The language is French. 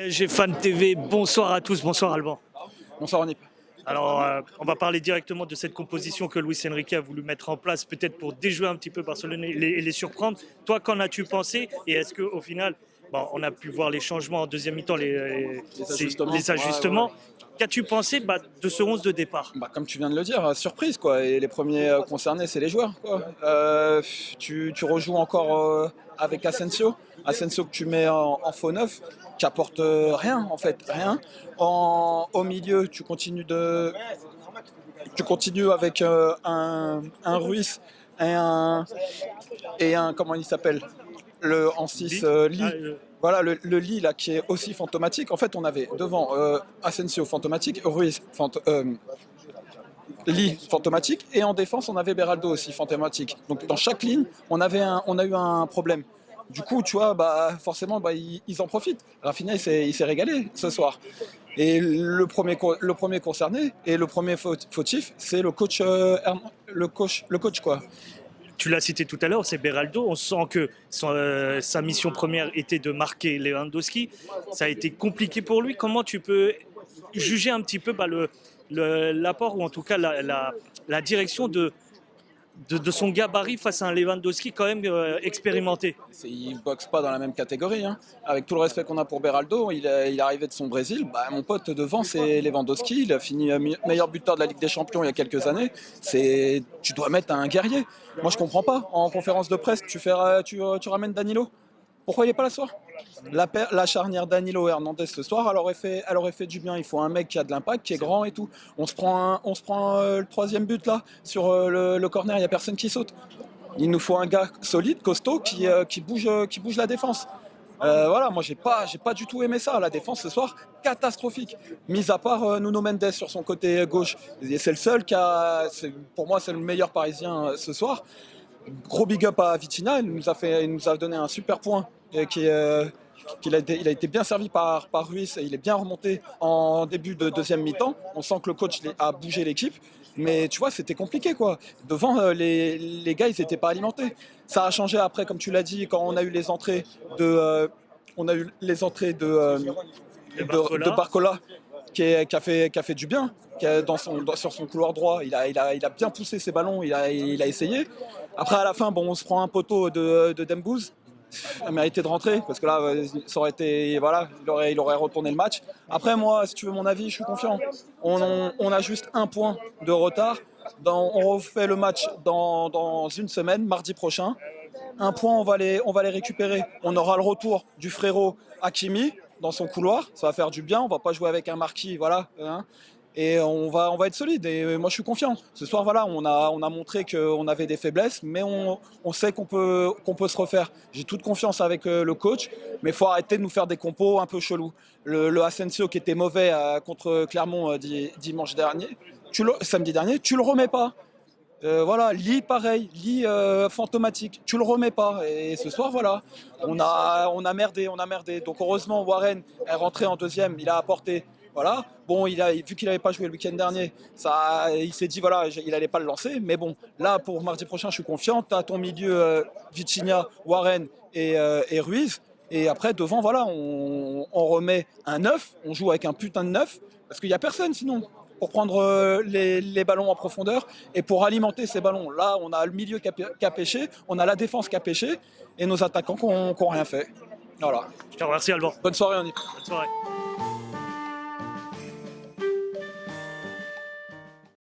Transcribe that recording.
PSG Fan TV, bonsoir à tous, bonsoir Alban. Bonsoir Anip. Alors, on va parler directement de cette composition que Luis Enrique a voulu mettre en place, peut-être pour déjouer un petit peu Barcelone et les surprendre. Toi, qu'en as-tu pensé? Et est-ce qu'au final, bon, on a pu voir les changements en deuxième mi-temps, les ajustements. Ouais. Qu'as-tu pensé de ce 11 de départ? Comme tu viens de le dire, surprise quoi. Et les premiers concernés, c'est les joueurs quoi. Tu rejoues encore avec Asensio. Asensio que tu mets en faux neuf, qui apporte rien en fait, rien. Au milieu, tu continues avec un Ruiz et un comment il s'appelle, en 6 Lee. Voilà, le Lee là qui est aussi fantomatique. En fait, on avait devant Asensio fantomatique, Ruiz Lee fantomatique, et en défense, on avait Beraldo aussi fantomatique. Donc dans chaque ligne, on a eu un problème. Du coup, tu vois, forcément, ils en profitent. Rafinha, il s'est régalé ce soir. Et le premier concerné et le premier fautif, c'est le coach quoi. Tu l'as cité tout à l'heure, c'est Beraldo. On sent que sa mission première était de marquer Lewandowski. Ça a été compliqué pour lui. Comment tu peux juger un petit peu l'apport ou en tout cas la direction de son gabarit face à un Lewandowski quand même expérimenté? Il ne boxe pas dans la même catégorie. Hein. Avec tout le respect qu'on a pour Beraldo, il est arrivé de son Brésil. Mon pote devant, c'est Lewandowski. Il a fini meilleur buteur de la Ligue des Champions il y a quelques années. Tu dois mettre un guerrier. Moi, je comprends pas. En conférence de presse, tu ramènes Danilo. Pourquoi il n'est pas là ce soir? La charnière Danilo-Hernandez ce soir, elle aurait fait du bien. Il faut un mec qui a de l'impact, qui est grand et tout. On se prend le troisième but là, sur le corner, il n'y a personne qui saute. Il nous faut un gars solide, costaud, qui bouge la défense. Voilà, moi j'ai pas du tout aimé ça. La défense ce soir, catastrophique. Mis à part Nuno Mendes sur son côté gauche. Et c'est le seul pour moi, c'est le meilleur parisien ce soir. Gros big up à Vitinha, il nous a donné un super point. Il a été bien servi par Ruiz et il est bien remonté en début de deuxième mi-temps. On sent que le coach a bougé l'équipe. Mais tu vois, c'était compliqué quoi. Devant, les gars, ils n'étaient pas alimentés. Ça a changé après, comme tu l'as dit, quand on a eu les entrées de Barcola qui a fait du bien. Sur son couloir droit, il a bien poussé ses ballons, il a essayé. Après, à la fin, on se prend un poteau de Dembouz. Il a mérité de rentrer parce que là, ça aurait été, voilà, il aurait retourné le match. Après, moi, si tu veux mon avis, je suis confiant. On a juste un point de retard. On refait le match dans une semaine, mardi prochain. Un point, on va les récupérer. On aura le retour du frérot Hakimi dans son couloir. Ça va faire du bien. On va pas jouer avec un marquis, voilà. Hein. Et on va être solide. Et moi, je suis confiant. Ce soir, voilà, on a montré qu'on avait des faiblesses, mais on sait qu'on peut se refaire. J'ai toute confiance avec le coach, mais il faut arrêter de nous faire des compos un peu chelous. Le Asensio qui était mauvais contre Clermont samedi dernier, tu le remets pas. Voilà, Lee pareil, Lee fantomatique, tu le remets pas. Et ce soir, voilà, on a merdé. Donc heureusement, Warren est rentré en deuxième, il a apporté. Voilà. Bon, vu qu'il n'avait pas joué le week-end dernier, il s'est dit voilà, il n'allait pas le lancer. Mais bon, là pour mardi prochain, je suis confiant. Tu as ton milieu Vitinha, Warren et Ruiz. Et après, devant, voilà, on remet un 9, on joue avec un putain de 9, parce qu'il n'y a personne sinon pour prendre les ballons en profondeur et pour alimenter ces ballons. Là, on a le milieu qui a pêché, on a la défense qui a pêché et nos attaquants qui n'ont rien fait. Voilà. Je te remercie Alban. Bonne soirée, Bonne soirée.